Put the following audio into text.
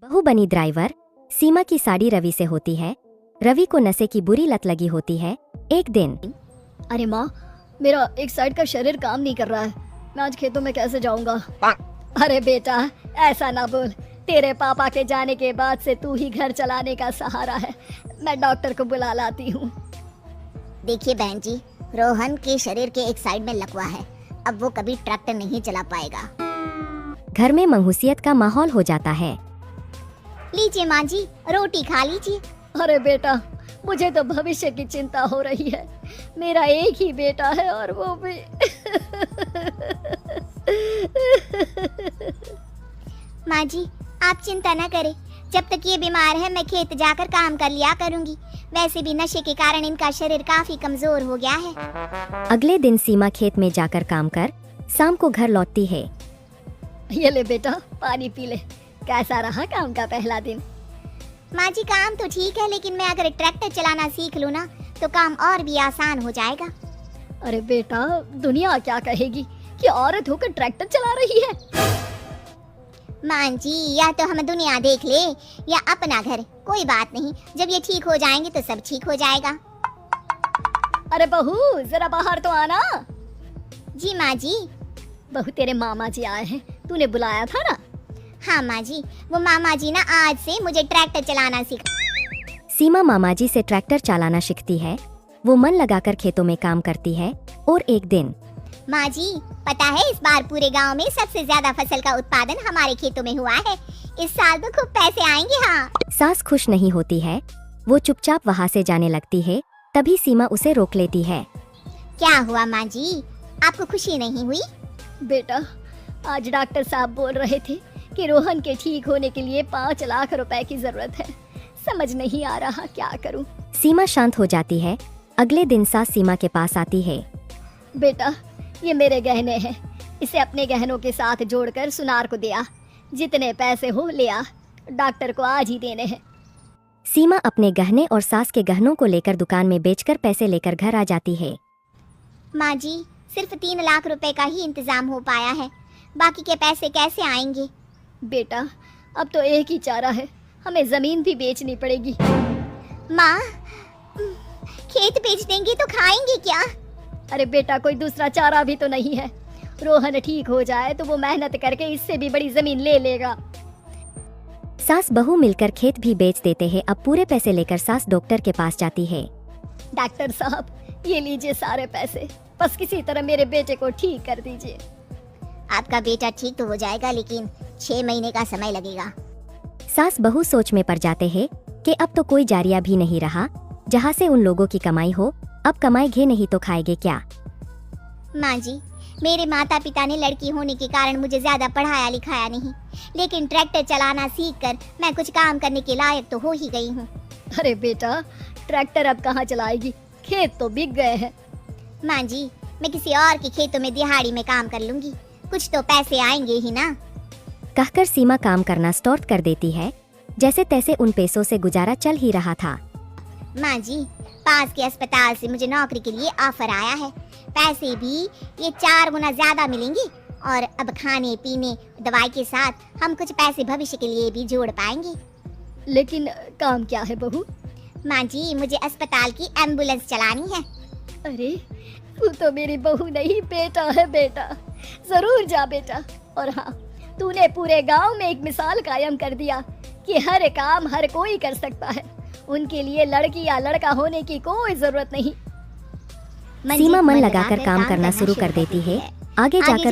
बहू बनी ड्राइवर सीमा की साड़ी रवि से होती है। रवि को नशे की बुरी लत लगी होती है। एक दिन, अरे माँ, मेरा एक साइड का शरीर काम नहीं कर रहा है। मैं आज खेतों में कैसे जाऊंगा? अरे बेटा, ऐसा ना बोल। तेरे पापा के जाने के बाद से तू ही घर चलाने का सहारा है। मैं डॉक्टर को बुला लाती हूँ। देखिए बहन जी, रोहन के शरीर के एक साइड में लकवा है। अब वो कभी ट्रैक्टर नहीं चला पाएगा। घर में मंहूसियत का माहौल हो जाता है। लीजिए माँ जी, रोटी खा लीजिए। अरे बेटा, मुझे तो भविष्य की चिंता हो रही है। मेरा एक ही बेटा है और वो भी माँ जी, आप चिंता न करें। जब तक ये बीमार है मैं खेत जाकर काम कर लिया करूँगी। वैसे भी नशे के कारण इनका शरीर काफी कमजोर हो गया है। अगले दिन सीमा खेत में जाकर काम कर शाम को घर लौटती है। ये ले बेटा, पानी पी ले। कैसा रहा काम का पहला दिन? माँ जी, काम तो ठीक है, लेकिन मैं अगर ट्रैक्टर चलाना सीख लूँ ना तो काम और भी आसान हो जाएगा। अरे बेटा, दुनिया क्या कहेगी कि औरत होकर ट्रैक्टर चला रही है। माँ जी, या तो हम दुनिया देख ले या अपना घर, कोई बात नहीं। जब ये ठीक हो जाएंगे तो सब ठीक हो जाएगा। अरे बहू, जरा बाहर तो आना। जी माँ जी। बहू, तेरे मामा जी आए हैं, तूने बुलाया था ना? हाँ माँ जी, वो मामा जी ना आज से मुझे ट्रैक्टर चलाना सिखा। सीमा मामा जी से ट्रैक्टर चलाना सीखती है। वो मन लगाकर खेतों में काम करती है। और एक दिन, माँ जी, पता है इस बार पूरे गांव में सबसे ज्यादा फसल का उत्पादन हमारे खेतों में हुआ है। इस साल तो खूब पैसे आएंगे। हाँ। सास खुश नहीं होती है। वो चुपचाप वहाँ से जाने लगती है। तभी सीमा उसे रोक लेती है। क्या हुआ माँ जी, आपको खुशी नहीं हुई? बेटा, आज डॉक्टर साहब बोल रहे थे कि रोहन के ठीक होने के लिए 5 लाख रुपए की जरूरत है। समझ नहीं आ रहा क्या करूं। सीमा शांत हो जाती है। अगले दिन सास सीमा के पास आती है। बेटा, ये मेरे गहने हैं। इसे अपने गहनों के साथ जोड़कर सुनार को दिया। जितने पैसे हो ले आ, डॉक्टर को आज ही देने हैं। सीमा अपने गहने और सास के गहनों को लेकर दुकान में बेचकर पैसे लेकर घर आ जाती है। माँ जी, सिर्फ 3 लाख रुपए का ही इंतजाम हो पाया है। बाकी के पैसे कैसे आएंगे? बेटा, अब तो एक ही चारा है, हमें जमीन भी बेचनी पड़ेगी। माँ, खेत बेच देंगे तो खाएंगे क्या? अरे बेटा, कोई दूसरा चारा भी तो नहीं है। रोहन ठीक हो जाए तो वो मेहनत करके इससे भी बड़ी जमीन ले लेगा। सास बहू मिलकर खेत भी बेच देते हैं। अब पूरे पैसे लेकर सास डॉक्टर के पास जाती है। डॉक्टर साहब, ये लीजिए सारे पैसे, बस किसी तरह मेरे बेटे को ठीक कर दीजिए। आपका बेटा ठीक तो हो जाएगा, लेकिन 6 महीने का समय लगेगा। सास बहू सोच में पड़ जाते हैं कि अब तो कोई जारिया भी नहीं रहा जहाँ से उन लोगों की कमाई हो। अब कमाएंगे नहीं तो खाएंगे क्या? माँ जी, मेरे माता पिता ने लड़की होने के कारण मुझे ज्यादा पढ़ाया लिखाया नहीं, लेकिन ट्रैक्टर चलाना सीखकर मैं कुछ काम करने के लायक तो हो ही गई हूँ। अरे बेटा, ट्रैक्टर अब कहाँ चलाएगी? खेत तो बिक गए हैं। माँ जी, मैं किसी और के खेतों में दिहाड़ी में काम कर लूंगी, कुछ तो पैसे आएंगे ही ना। कहकर सीमा काम करना स्टार्ट कर देती है। जैसे तैसे उन पैसों से गुजारा चल ही रहा था। माँ जी, पास के अस्पताल से मुझे नौकरी के लिए ऑफर आया है। पैसे भी ये 4 गुना ज्यादा मिलेंगे और अब खाने पीने दवाई के साथ हम कुछ पैसे भविष्य के लिए भी जोड़ पाएंगे। लेकिन काम क्या है बहू? माँ जी, मुझे अस्पताल की एम्बुलेंस चलानी है। अरे, तू तो मेरी बहू नहीं, बेटा है बेटा। जरूर जा बेटा। और हाँ, तूने पूरे गांव में एक मिसाल कायम कर दिया कि हर काम हर कोई कर सकता है। उनके लिए लड़की या लड़का होने की कोई जरूरत नहीं। सीमा मन लगाकर काम करना शुरू कर देती है। आगे जाकर